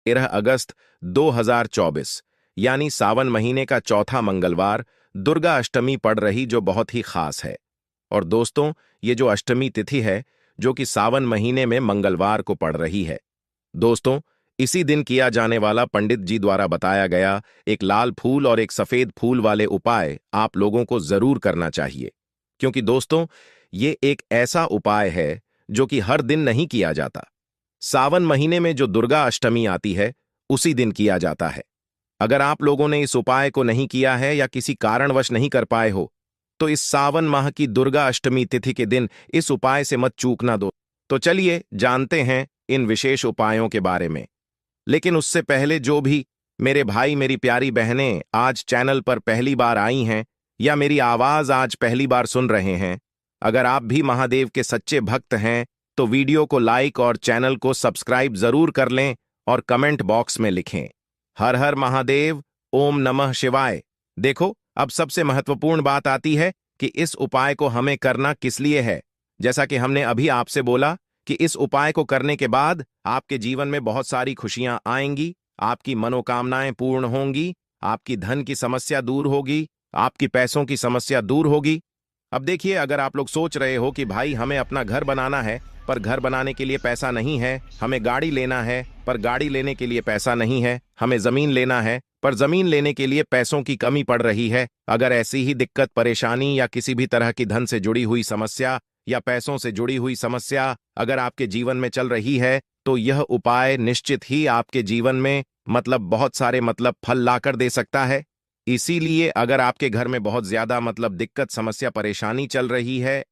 13 अगस्त 2024 यानी सावन महीने का चौथा मंगलवार दुर्गा अष्टमी पड़ रही, जो बहुत ही खास है। और दोस्तों, ये जो अष्टमी तिथि है जो कि सावन महीने में मंगलवार को पड़ रही है, दोस्तों इसी दिन किया जाने वाला पंडित जी द्वारा बताया गया एक लाल फूल और एक सफेद फूल वाले उपाय आप लोगों को जरूर करना चाहिए। क्योंकि दोस्तों, ये एक ऐसा उपाय है जो कि हर दिन नहीं किया जाता। सावन महीने में जो दुर्गा अष्टमी आती है उसी दिन किया जाता है। अगर आप लोगों ने इस उपाय को नहीं किया है या किसी कारणवश नहीं कर पाए हो, तो इस सावन माह की दुर्गा अष्टमी तिथि के दिन इस उपाय से मत चूकना दो। तो चलिए जानते हैं इन विशेष उपायों के बारे में। लेकिन उससे पहले जो भी मेरे भाई मेरी प्यारी बहनें आज चैनल पर पहली बार आई हैं या मेरी आवाज आज पहली बार सुन रहे हैं, अगर आप भी महादेव के सच्चे भक्त हैं तो वीडियो को लाइक और चैनल को सब्सक्राइब जरूर कर लें और कमेंट बॉक्स में लिखें हर हर महादेव, ओम नमः शिवाय। देखो, अब सबसे महत्वपूर्ण बात आती है कि इस उपाय को हमें करना किस लिए है। जैसा कि हमने अभी आपसे बोला कि इस उपाय को करने के बाद आपके जीवन में बहुत सारी खुशियां आएंगी, आपकी मनोकामनाएं पूर्ण होंगी, आपकी धन की समस्या दूर होगी, आपकी पैसों की समस्या दूर होगी। अब देखिए, अगर आप लोग सोच रहे हो कि भाई हमें अपना घर बनाना है पर घर बनाने के लिए पैसा नहीं है, हमें गाड़ी लेना है पर गाड़ी लेने के लिए पैसा नहीं है, हमें जमीन लेना है पर जमीन लेने के लिए पैसों की कमी पड़ रही है, अगर ऐसी ही दिक्कत परेशानी या किसी भी तरह की धन से जुड़ी हुई समस्या या पैसों से जुड़ी हुई समस्या अगर आपके जीवन में चल रही है, तो यह उपाय निश्चित ही आपके जीवन में बहुत सारे फल लाकर दे सकता है। इसीलिए अगर आपके घर में बहुत ज्यादा दिक्कत समस्या परेशानी चल रही है,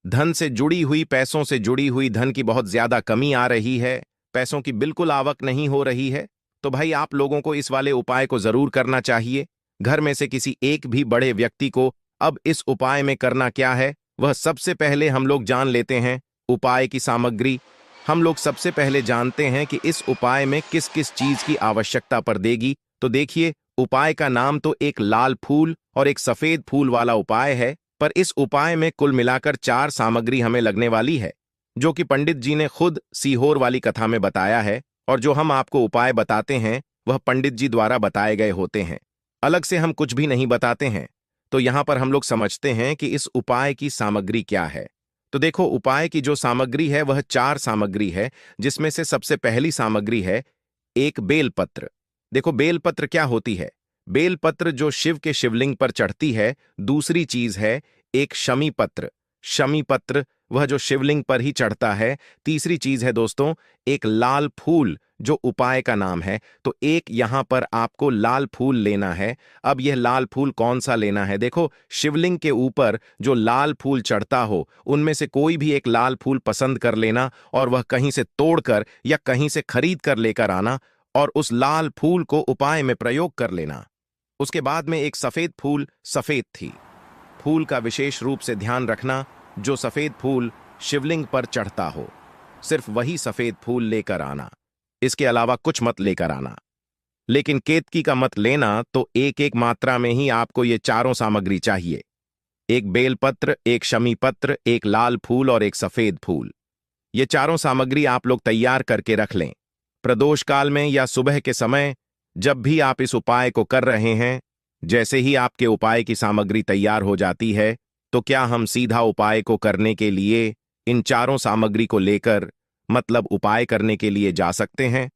धन से जुड़ी हुई पैसों से जुड़ी हुई धन की बहुत ज्यादा कमी आ रही है, पैसों की बिल्कुल आवक नहीं हो रही है, तो भाई आप लोगों को इस वाले उपाय को जरूर करना चाहिए। घर में से किसी एक भी बड़े व्यक्ति को अब इस उपाय में करना क्या है, वह सबसे पहले हम लोग जान लेते हैं। उपाय की सामग्री हम लोग सबसे पहले जानते हैं कि इस उपाय में किस किस चीज की आवश्यकता पड़ेगी। तो देखिए, उपाय का नाम तो एक लाल फूल और एक सफेद फूल वाला उपाय है, पर इस उपाय में कुल मिलाकर 4 सामग्री हमें लगने वाली है, जो कि पंडित जी ने खुद सीहोर वाली कथा में बताया है। और जो हम आपको उपाय बताते हैं वह पंडित जी द्वारा बताए गए होते हैं, अलग से हम कुछ भी नहीं बताते हैं। तो यहां पर हम लोग समझते हैं कि इस उपाय की सामग्री क्या है। तो देखो, उपाय की जो सामग्री है वह 4 सामग्री है, जिसमें से सबसे पहली सामग्री है एक बेलपत्र। देखो, बेलपत्र क्या होती है? बेलपत्र जो शिव के शिवलिंग पर चढ़ती है। दूसरी चीज है एक शमी पत्र। शमी पत्र वह जो शिवलिंग पर ही चढ़ता है। तीसरी चीज है दोस्तों एक लाल फूल, जो उपाय का नाम है। तो एक यहां पर आपको लाल फूल लेना है। अब यह लाल फूल कौन सा लेना है? देखो, शिवलिंग के ऊपर जो लाल फूल चढ़ता हो उनमें से कोई भी एक लाल फूल पसंद कर लेना और वह कहीं से तोड़कर या कहीं से खरीद कर लेकर आना और उस लाल फूल को उपाय में प्रयोग कर लेना। उसके बाद में एक सफेद फूल, सफेद थी फूल का विशेष रूप से ध्यान रखना, जो सफेद फूल शिवलिंग पर चढ़ता हो सिर्फ वही सफेद फूल लेकर आना, इसके अलावा कुछ मत लेकर आना। लेकिन केतकी का मत लेना, तो एक एक मात्रा में ही आपको ये चारों सामग्री चाहिए। एक बेलपत्र, एक शमी पत्र, एक लाल फूल और एक सफेद फूल। ये चारों सामग्री आप लोग तैयार करके रख लें। प्रदोष काल में या सुबह के समय जब भी आप इस उपाय को कर रहे हैं, जैसे ही आपके उपाय की सामग्री तैयार हो जाती है, तो क्या हम सीधा उपाय को करने के लिए इन चारों सामग्री को लेकर उपाय करने के लिए जा सकते हैं?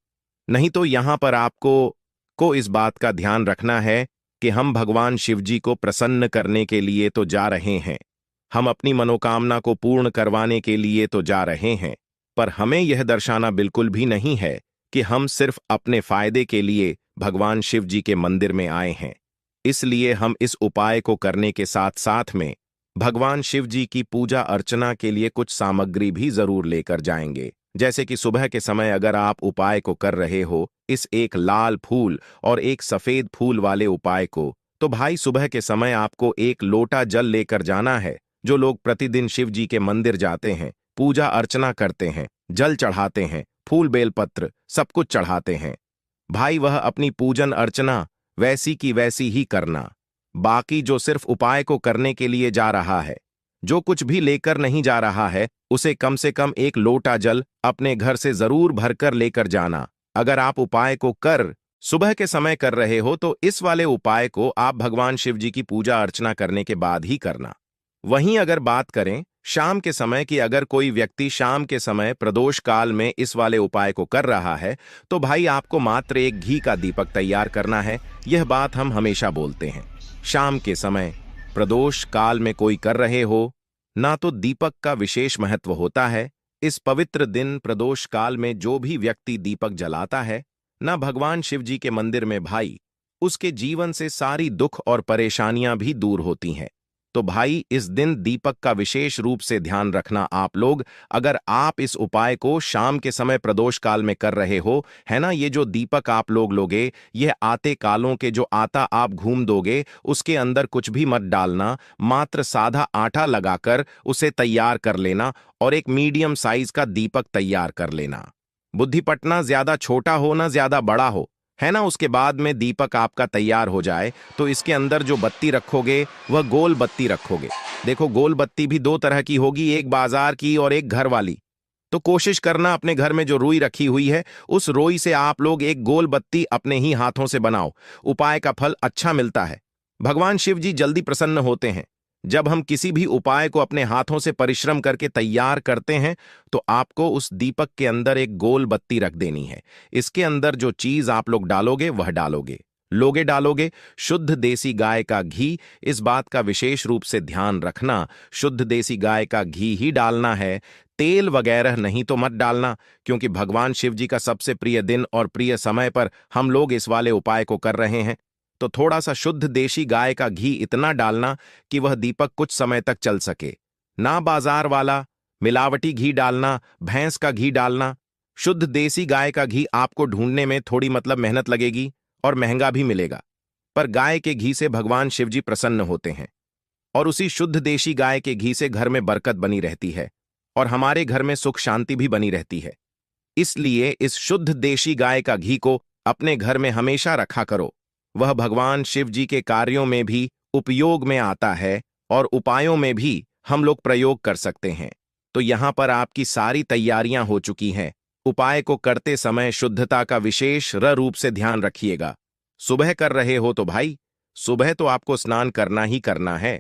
नहीं तो यहां पर आपको इस बात का ध्यान रखना है कि हम भगवान शिव जी को प्रसन्न करने के लिए तो जा रहे हैं, हम अपनी मनोकामना को पूर्ण करवाने के लिए तो जा रहे हैं, पर हमें यह दर्शाना बिल्कुल भी नहीं है कि हम सिर्फ अपने फायदे के लिए भगवान शिव जी के मंदिर में आए हैं। इसलिए हम इस उपाय को करने के साथ साथ में भगवान शिव जी की पूजा अर्चना के लिए कुछ सामग्री भी जरूर लेकर जाएंगे। जैसे कि सुबह के समय अगर आप उपाय को कर रहे हो इस एक लाल फूल और एक सफेद फूल वाले उपाय को, तो भाई सुबह के समय आपको एक लोटा जल लेकर जाना है। जो लोग प्रतिदिन शिव जी के मंदिर जाते हैं, पूजा अर्चना करते हैं, जल चढ़ाते हैं, फूल बेलपत्र सब कुछ चढ़ाते हैं, भाई वह अपनी पूजन अर्चना वैसी की वैसी ही करना। बाकी जो सिर्फ उपाय को करने के लिए जा रहा है, जो कुछ भी लेकर नहीं जा रहा है, उसे कम से कम एक लोटा जल अपने घर से जरूर भरकर लेकर जाना। अगर आप उपाय को कर सुबह के समय कर रहे हो तो इस वाले उपाय को आप भगवान शिव जी की पूजा अर्चना करने के बाद ही करना। वहीं अगर बात करें शाम के समय की, अगर कोई व्यक्ति शाम के समय प्रदोष काल में इस वाले उपाय को कर रहा है तो भाई आपको मात्र एक घी का दीपक तैयार करना है। यह बात हम हमेशा बोलते हैं। शाम के समय प्रदोष काल में कोई कर रहे हो ना तो दीपक का विशेष महत्व होता है। इस पवित्र दिन प्रदोष काल में जो भी व्यक्ति दीपक जलाता है ना भगवान शिव जी के मंदिर में भाई, उसके जीवन से सारी दुख और परेशानियां भी दूर होती हैं। तो भाई इस दिन दीपक का विशेष रूप से ध्यान रखना आप लोग। अगर आप इस उपाय को शाम के समय प्रदोष काल में कर रहे हो, है ना, ये जो दीपक आप लोग लोगे, यह आते कालों के जो आता आप घूम दोगे, उसके अंदर कुछ भी मत डालना, मात्र सादा आटा लगाकर उसे तैयार कर लेना और एक मीडियम साइज का दीपक तैयार कर लेना। बुद्धिपटना ज्यादा छोटा हो ना ज्यादा बड़ा हो, है ना। उसके बाद में दीपक आपका तैयार हो जाए तो इसके अंदर जो बत्ती रखोगे वह गोल बत्ती रखोगे। देखो गोल बत्ती भी दो तरह की होगी, एक बाजार की और एक घर वाली। तो कोशिश करना अपने घर में जो रुई रखी हुई है उस रुई से आप लोग एक गोल बत्ती अपने ही हाथों से बनाओ। उपाय का फल अच्छा मिलता है। भगवान शिव जी जल्दी प्रसन्न होते हैं। जब हम किसी भी उपाय को अपने हाथों से परिश्रम करके तैयार करते हैं तो आपको उस दीपक के अंदर एक गोल बत्ती रख देनी है। इसके अंदर जो चीज आप लोग डालोगे वह डालोगे शुद्ध देसी गाय का घी। इस बात का विशेष रूप से ध्यान रखना, शुद्ध देसी गाय का घी ही डालना है, तेल वगैरह नहीं तो मत डालना, क्योंकि भगवान शिव जी का सबसे प्रिय दिन और प्रिय समय पर हम लोग इस वाले उपाय को कर रहे हैं। तो थोड़ा सा शुद्ध देशी गाय का घी इतना डालना कि वह दीपक कुछ समय तक चल सके। ना बाजार वाला मिलावटी घी डालना, भैंस का घी डालना। शुद्ध देसी गाय का घी आपको ढूंढने में थोड़ी मेहनत लगेगी और महंगा भी मिलेगा, पर गाय के घी से भगवान शिव जी प्रसन्न होते हैं और उसी शुद्ध देशी गाय के घी से घर में बरकत बनी रहती है और हमारे घर में सुख शांति भी बनी रहती है। इसलिए इस शुद्ध देशी गाय का घी को अपने घर में हमेशा रखा करो। वह भगवान शिव जी के कार्यों में भी उपयोग में आता है और उपायों में भी हम लोग प्रयोग कर सकते हैं। तो यहां पर आपकी सारी तैयारियां हो चुकी हैं। उपाय को करते समय शुद्धता का विशेष रूप से ध्यान रखिएगा। सुबह कर रहे हो तो भाई सुबह तो आपको स्नान करना ही करना है।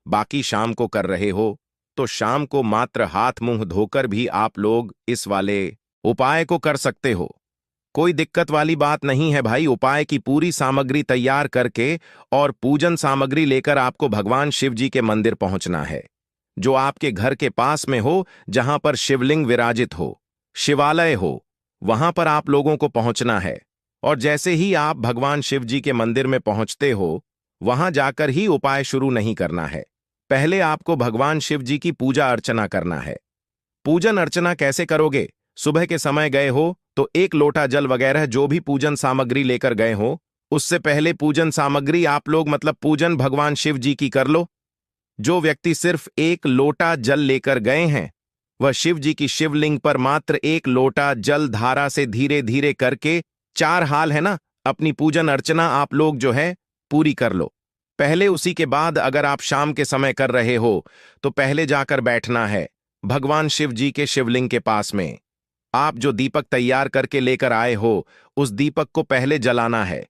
बाकी शाम को कर रहे हो तो शाम को मात्र हाथ मुंह धोकर भी आप लोग इस वाले उपाय को कर सकते हो। कोई दिक्कत वाली बात नहीं है भाई। उपाय की पूरी सामग्री तैयार करके और पूजन सामग्री लेकर आपको भगवान शिव जी के मंदिर पहुंचना है, जो आपके घर के पास में हो, जहां पर शिवलिंग विराजित हो, शिवालय हो, वहां पर आप लोगों को पहुंचना है। और जैसे ही आप भगवान शिव जी के मंदिर में पहुंचते हो, वहां जाकर ही उपाय शुरू नहीं करना है। पहले आपको भगवान शिव जी की पूजा अर्चना करना है। पूजन अर्चना कैसे करोगे? सुबह के समय गए हो तो एक लोटा जल वगैरह जो भी पूजन सामग्री लेकर गए हो, उससे पहले पूजन सामग्री आप लोग पूजन भगवान शिव जी की कर लो। जो व्यक्ति सिर्फ एक लोटा जल लेकर गए हैं वह शिव जी की शिवलिंग पर मात्र एक लोटा जल धारा से धीरे धीरे करके 4 हाल, है ना, अपनी पूजन अर्चना आप लोग जो है पूरी कर लो पहले। उसी के बाद अगर आप शाम के समय कर रहे हो तो पहले जाकर बैठना है भगवान शिव जी के शिवलिंग के पास में। आप जो दीपक तैयार करके लेकर आए हो उस दीपक को पहले जलाना है।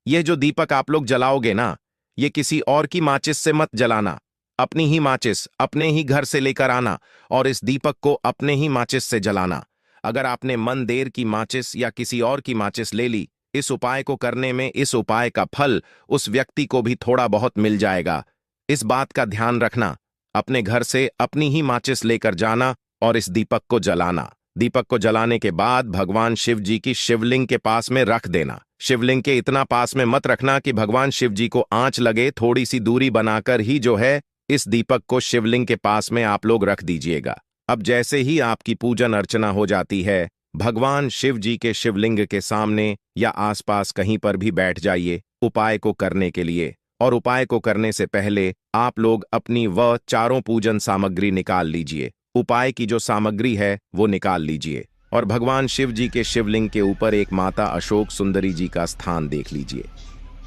यह जो दीपक आप लोग जलाओगे ना, ये किसी और की माचिस से मत जलाना। अपनी ही माचिस अपने ही घर से लेकर आना और इस दीपक को अपने ही माचिस से जलाना। अगर आपने मंदेर की माचिस या किसी और की माचिस ले ली, इस उपाय को करने में इस उपाय का फल उस व्यक्ति को भी थोड़ा बहुत मिल जाएगा। इस बात का ध्यान रखना। अपने घर से अपनी ही माचिस लेकर जाना और इस दीपक को जलाना। दीपक को जलाने के बाद भगवान शिव जी की शिवलिंग के पास में रख देना। शिवलिंग के इतना पास में मत रखना कि भगवान शिव जी को आंच लगे, थोड़ी सी दूरी बनाकर ही जो है इस दीपक को शिवलिंग के पास में आप लोग रख दीजिएगा। अब जैसे ही आपकी पूजन अर्चना हो जाती है, भगवान शिव जी के शिवलिंग के सामने या आसपास कहीं पर भी बैठ जाइए उपाय को करने के लिए। और उपाय को करने से पहले आप लोग अपनी वह चारों पूजन सामग्री निकाल लीजिए। उपाय की जो सामग्री है वो निकाल लीजिए और भगवान शिव जी के शिवलिंग के ऊपर एक माता अशोक सुंदरी जी का स्थान देख लीजिए।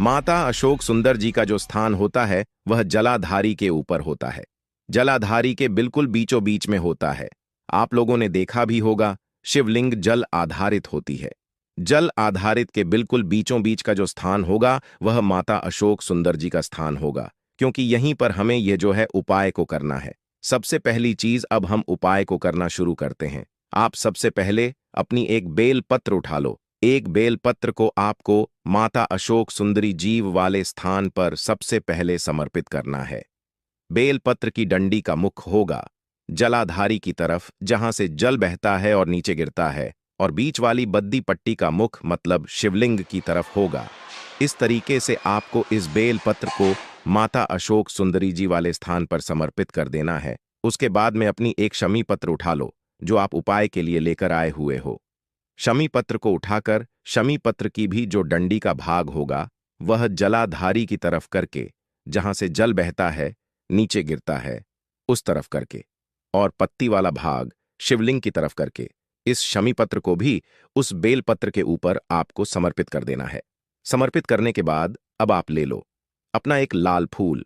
माता अशोक सुंदर जी का जो स्थान होता है वह जलाधारी के ऊपर होता है। जलाधारी के बिल्कुल बीचों बीच में होता है। आप लोगों ने देखा भी होगा शिवलिंग जल आधारित होती है। जल आधारित के बिल्कुल बीचों बीच का जो स्थान होगा वह माता अशोक सुंदर जी का स्थान होगा, क्योंकि यहीं पर हमें यह जो है उपाय को करना है। सबसे पहली चीज, अब हम उपाय को करना शुरू करते हैं। आप सबसे पहले अपनी एक बेल पत्र उठा लो। एक बेल पत्र को आपको माता अशोक सुंदरी जीव वाले स्थान पर सबसे पहले समर्पित करना है। बेल पत्र की डंडी का मुख होगा जलाधारी की तरफ, जहां से जल बहता है और नीचे गिरता है, और बीच वाली बद्दी पट्टी का मुख मतलब शिवलिंग की तरफ होगा। इस तरीके से आपको इस बेल पत्र को माता अशोक सुंदरी जी वाले स्थान पर समर्पित कर देना है। उसके बाद में अपनी एक शमी पत्र उठा लो जो आप उपाय के लिए लेकर आए हुए हो। शमी पत्र को उठाकर शमी पत्र की भी जो डंडी का भाग होगा वह जलाधारी की तरफ करके, जहां से जल बहता है नीचे गिरता है, उस तरफ करके, और पत्ती वाला भाग शिवलिंग की तरफ करके इस शमी पत्र को भी उस बेल पत्र के ऊपर आपको समर्पित कर देना है। समर्पित करने के बाद अब आप ले लो अपना एक लाल फूल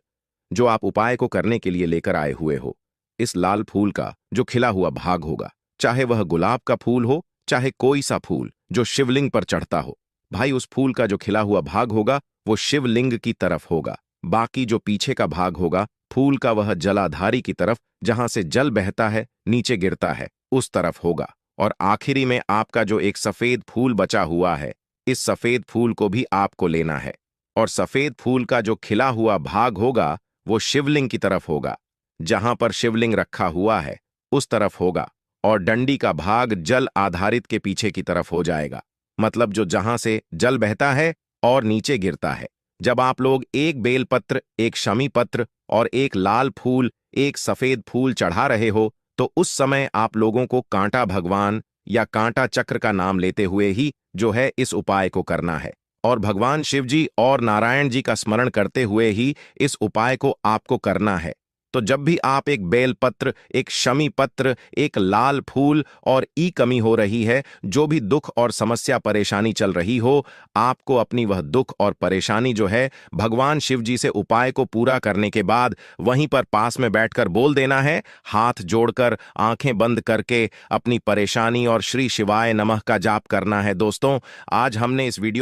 जो आप उपाय को करने के लिए लेकर आए हुए हो। इस लाल फूल का जो खिला हुआ भाग होगा, चाहे वह गुलाब का फूल हो चाहे कोई सा फूल जो शिवलिंग पर चढ़ता हो, भाई उस फूल का जो खिला हुआ भाग होगा वो शिवलिंग की तरफ होगा। बाकी जो पीछे का भाग होगा फूल का वह जलाधारी की तरफ, जहां से जल बहता है नीचे गिरता है, उस तरफ होगा। और आखिरी में आपका जो एक सफेद फूल बचा हुआ है, इस सफेद फूल को भी आपको लेना है, और सफेद फूल का जो खिला हुआ भाग होगा वो शिवलिंग की तरफ होगा। जहां पर शिवलिंग रखा हुआ है उस तरफ होगा, और डंडी का भाग जल आधारित के पीछे की तरफ हो जाएगा, मतलब जो जहां से जल बहता है और नीचे गिरता है। जब आप लोग एक बेलपत्र, एक शमी पत्र और एक लाल फूल, एक सफेद फूल चढ़ा रहे हो, तो उस समय आप लोगों को कांटा भगवान या कांटा चक्र का नाम लेते हुए ही जो है इस उपाय को करना है, और भगवान शिव जी और नारायण जी का स्मरण करते हुए ही इस उपाय को आपको करना है। तो जब भी आप एक बेलपत्र, एक शमी पत्र, एक लाल फूल और ई कमी हो रही है, जो भी दुख और समस्या परेशानी चल रही हो, आपको अपनी वह दुख और परेशानी जो है भगवान शिव जी से उपाय को पूरा करने के बाद वहीं पर पास में बैठकर बोल देना है, हाथ जोड़कर आंखें बंद करके अपनी परेशानी और श्री शिवाय नमः का जाप करना है। दोस्तों, आज हमने इस वीडियो